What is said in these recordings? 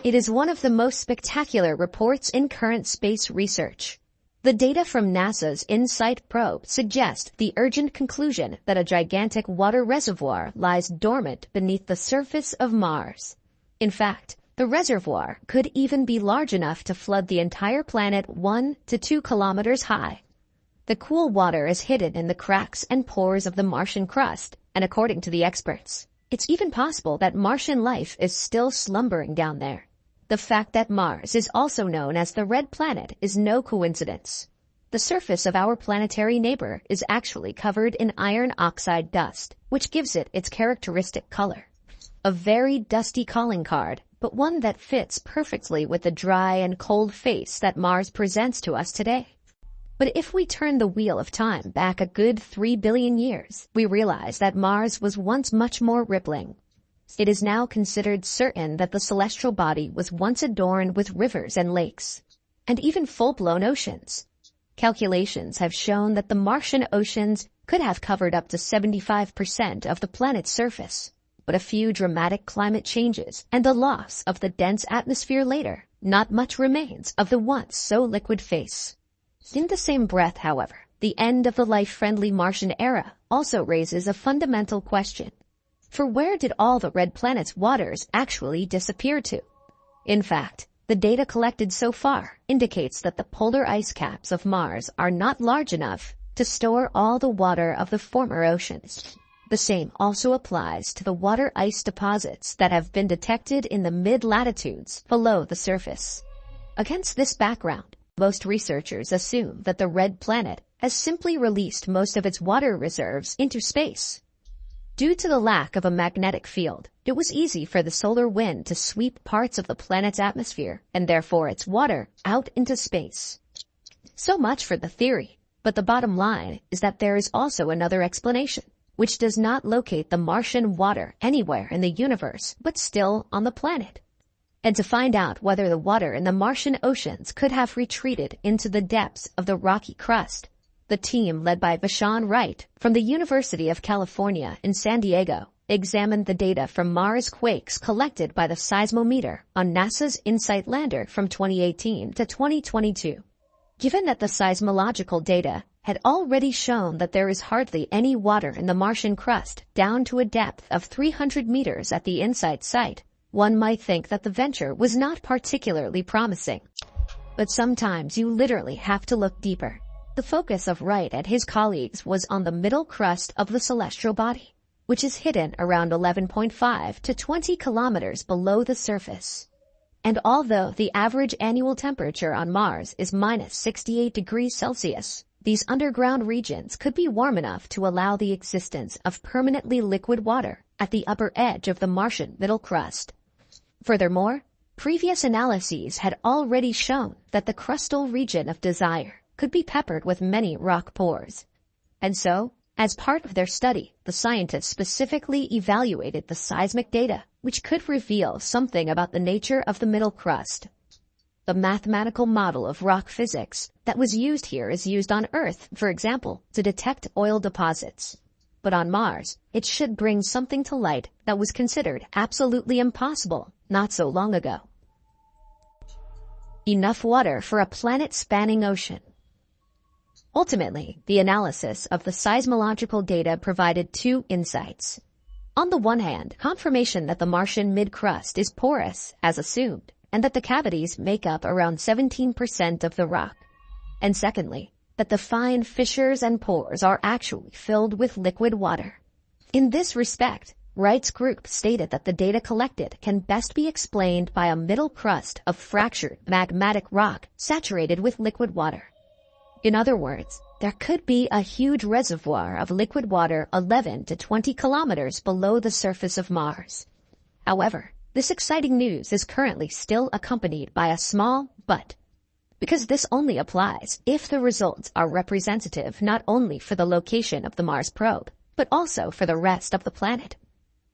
It is one of the most spectacular reports in current space research. The data from NASA's InSight probe suggest the urgent conclusion that a gigantic water reservoir lies dormant beneath the surface of Mars. In fact, the reservoir could even be large enough to flood the entire planet 1 to 2 kilometers high. The cool water is hidden in the cracks and pores of the Martian crust, and according to the experts, it's even possible that Martian life is still slumbering down there. The fact that Mars is also known as the red planet is no coincidence. The surface of our planetary neighbor is actually covered in iron oxide dust, which gives it its characteristic color. A very dusty calling card, but one that fits perfectly with the dry and cold face that Mars presents to us today. But if we turn the wheel of time back a good 3 billion years, we realize that Mars was once much more rippling. It is now considered certain that the celestial body was once adorned with rivers and lakes, and even full-blown oceans. Calculations have shown that the Martian oceans could have covered up to 75% of the planet's surface, but a few dramatic climate changes and the loss of the dense atmosphere later, not much remains of the once so liquid face. In the same breath, however, the end of the life-friendly Martian era also raises a fundamental question. For where did all the red planet's waters actually disappear to? In fact, the data collected so far indicates that the polar ice caps of Mars are not large enough to store all the water of the former oceans. The same also applies to the water ice deposits that have been detected in the mid-latitudes below the surface. Against this background, most researchers assume that the red planet has simply released most of its water reserves into space. Due to the lack of a magnetic field, it was easy for the solar wind to sweep parts of the planet's atmosphere and therefore its water out into space. So much for the theory, but the bottom line is that there is also another explanation, which does not locate the Martian water anywhere in the universe, but still on the planet. And to find out whether the water in the Martian oceans could have retreated into the depths of the rocky crust, the team led by Vashon Wright from the University of California in San Diego examined the data from Mars quakes collected by the seismometer on NASA's InSight lander from 2018 to 2022. Given that the seismological data had already shown that there is hardly any water in the Martian crust down to a depth of 300 meters at the InSight site, one might think that the venture was not particularly promising. But sometimes you literally have to look deeper. The focus of Wright and his colleagues was on the middle crust of the celestial body, which is hidden around 11.5 to 20 kilometers below the surface. And although the average annual temperature on Mars is minus 68 degrees Celsius, these underground regions could be warm enough to allow the existence of permanently liquid water at the upper edge of the Martian middle crust. Furthermore, previous analyses had already shown that the crustal region of Desire could be peppered with many rock pores. And so, as part of their study, the scientists specifically evaluated the seismic data, which could reveal something about the nature of the middle crust. The mathematical model of rock physics that was used here is used on Earth, for example, to detect oil deposits. But on Mars, it should bring something to light that was considered absolutely impossible not so long ago. Enough water for a planet-spanning ocean. Ultimately, the analysis of the seismological data provided two insights. On the one hand, confirmation that the Martian mid-crust is porous, as assumed, and that the cavities make up around 17% of the rock. And secondly, that the fine fissures and pores are actually filled with liquid water. In this respect, Wright's group stated that the data collected can best be explained by a middle crust of fractured magmatic rock saturated with liquid water. In other words, there could be a huge reservoir of liquid water 11 to 20 kilometers below the surface of Mars. However, this exciting news is currently still accompanied by a small but, because this only applies if the results are representative not only for the location of the Mars probe, but also for the rest of the planet.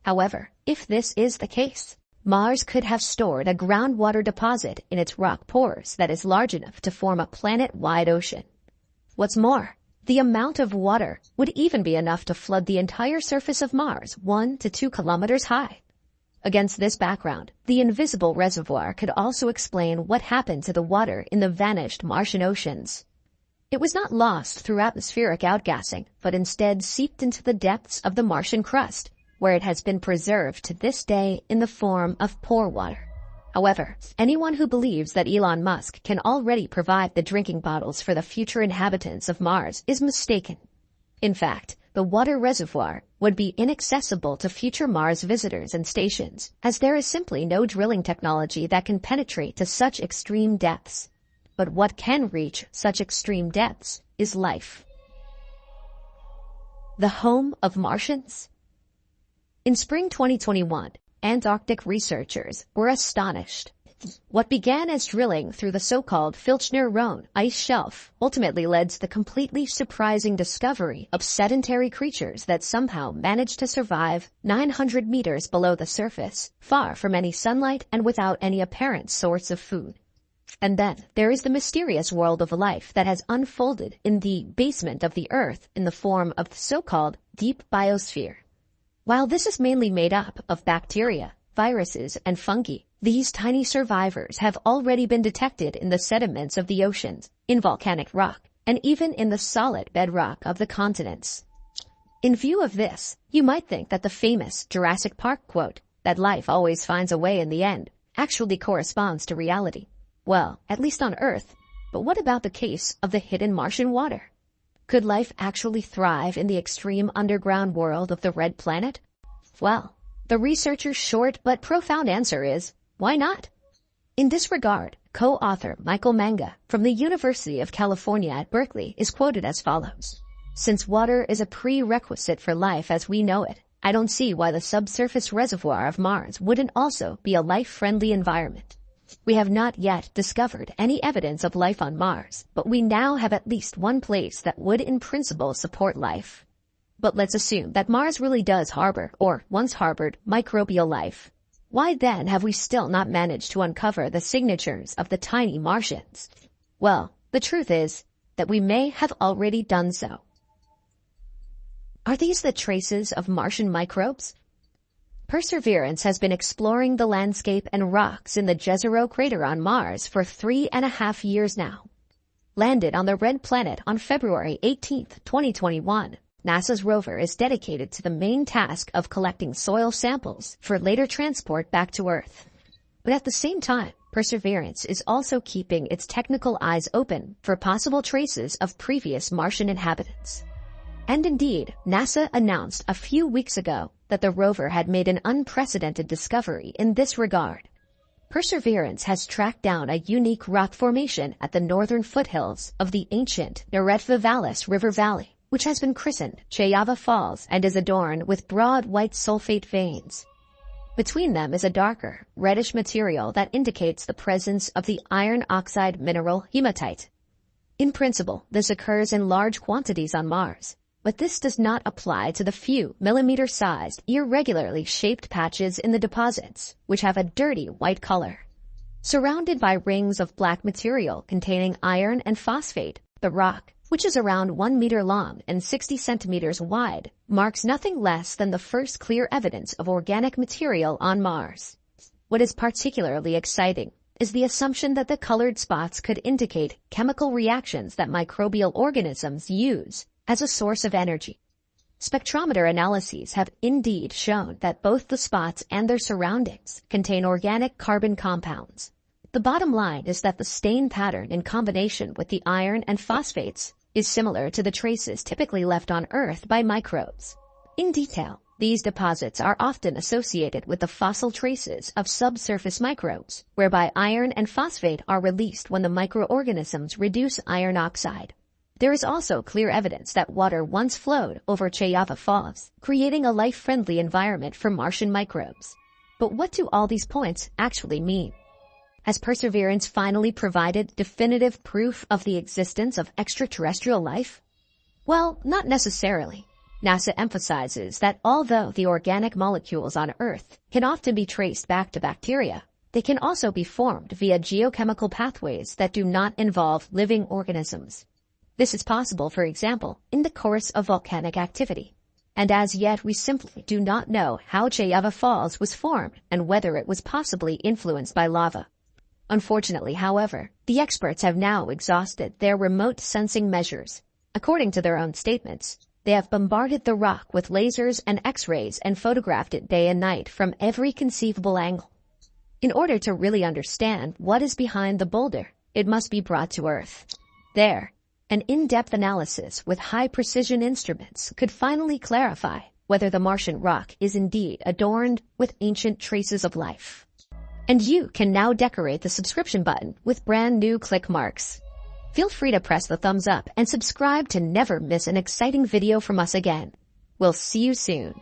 However, if this is the case, Mars could have stored a groundwater deposit in its rock pores that is large enough to form a planet-wide ocean. What's more, the amount of water would even be enough to flood the entire surface of Mars 1 to 2 kilometers high. Against this background, the invisible reservoir could also explain what happened to the water in the vanished Martian oceans. It was not lost through atmospheric outgassing, but instead seeped into the depths of the Martian crust, where it has been preserved to this day in the form of pore water. However, anyone who believes that Elon Musk can already provide the drinking bottles for the future inhabitants of Mars is mistaken. In fact, the water reservoir would be inaccessible to future Mars visitors and stations, as there is simply no drilling technology that can penetrate to such extreme depths. But what can reach such extreme depths is life. The home of Martians? In spring 2021, Antarctic researchers were astonished. What began as drilling through the so-called Filchner-Ronne ice shelf ultimately led to the completely surprising discovery of sedentary creatures that somehow managed to survive 900 meters below the surface, far from any sunlight and without any apparent source of food. And then there is the mysterious world of life that has unfolded in the basement of the Earth in the form of the so-called deep biosphere. While this is mainly made up of bacteria, viruses, and fungi, these tiny survivors have already been detected in the sediments of the oceans, in volcanic rock, and even in the solid bedrock of the continents. In view of this, you might think that the famous Jurassic Park quote, that life always finds a way in the end, actually corresponds to reality. Well, at least on Earth. But what about the case of the hidden Martian water? Could life actually thrive in the extreme underground world of the red planet? Well, the researchers' short but profound answer is, why not? In this regard, co-author Michael Manga from the University of California at Berkeley is quoted as follows. Since water is a prerequisite for life as we know it, I don't see why the subsurface reservoir of Mars wouldn't also be a life-friendly environment. We have not yet discovered any evidence of life on Mars, but we now have at least one place that would in principle support life. But let's assume that Mars really does harbor, or once harbored, microbial life. Why then have we still not managed to uncover the signatures of the tiny Martians? Well, the truth is that we may have already done so. Are these the traces of Martian microbes? Perseverance has been exploring the landscape and rocks in the Jezero crater on Mars for 3.5 years now. Landed on the red planet on February 18, 2021, NASA's rover is dedicated to the main task of collecting soil samples for later transport back to Earth. But at the same time, Perseverance is also keeping its technical eyes open for possible traces of previous Martian inhabitants. And indeed, NASA announced a few weeks ago that the rover had made an unprecedented discovery in this regard. Perseverance has tracked down a unique rock formation at the northern foothills of the ancient Neretva-Vallis River Valley, which has been christened Chayava Falls and is adorned with broad white sulfate veins. Between them is a darker, reddish material that indicates the presence of the iron oxide mineral hematite. In principle, this occurs in large quantities on Mars, but this does not apply to the few millimeter-sized, irregularly shaped patches in the deposits, which have a dirty white color. Surrounded by rings of black material containing iron and phosphate, the rock, which is around 1 meter long and 60 centimeters wide, marks nothing less than the first clear evidence of organic material on Mars. What is particularly exciting is the assumption that the colored spots could indicate chemical reactions that microbial organisms use as a source of energy. Spectrometer analyses have indeed shown that both the spots and their surroundings contain organic carbon compounds. The bottom line is that the stain pattern in combination with the iron and phosphates is similar to the traces typically left on Earth by microbes. In detail, these deposits are often associated with the fossil traces of subsurface microbes, whereby iron and phosphate are released when the microorganisms reduce iron oxide. There is also clear evidence that water once flowed over Chayava Falls, creating a life-friendly environment for Martian microbes. But what do all these points actually mean? Has Perseverance finally provided definitive proof of the existence of extraterrestrial life? Well, not necessarily. NASA emphasizes that although the organic molecules on Earth can often be traced back to bacteria, they can also be formed via geochemical pathways that do not involve living organisms. This is possible, for example, in the course of volcanic activity. And as yet we simply do not know how Chayava Falls was formed and whether it was possibly influenced by lava. Unfortunately, however, the experts have now exhausted their remote sensing measures. According to their own statements, they have bombarded the rock with lasers and X-rays and photographed it day and night from every conceivable angle. In order to really understand what is behind the boulder, it must be brought to Earth. There, an in-depth analysis with high-precision instruments could finally clarify whether the Martian rock is indeed adorned with ancient traces of life. And you can now decorate the subscription button with brand new click marks. Feel free to press the thumbs up and subscribe to never miss an exciting video from us again. We'll see you soon.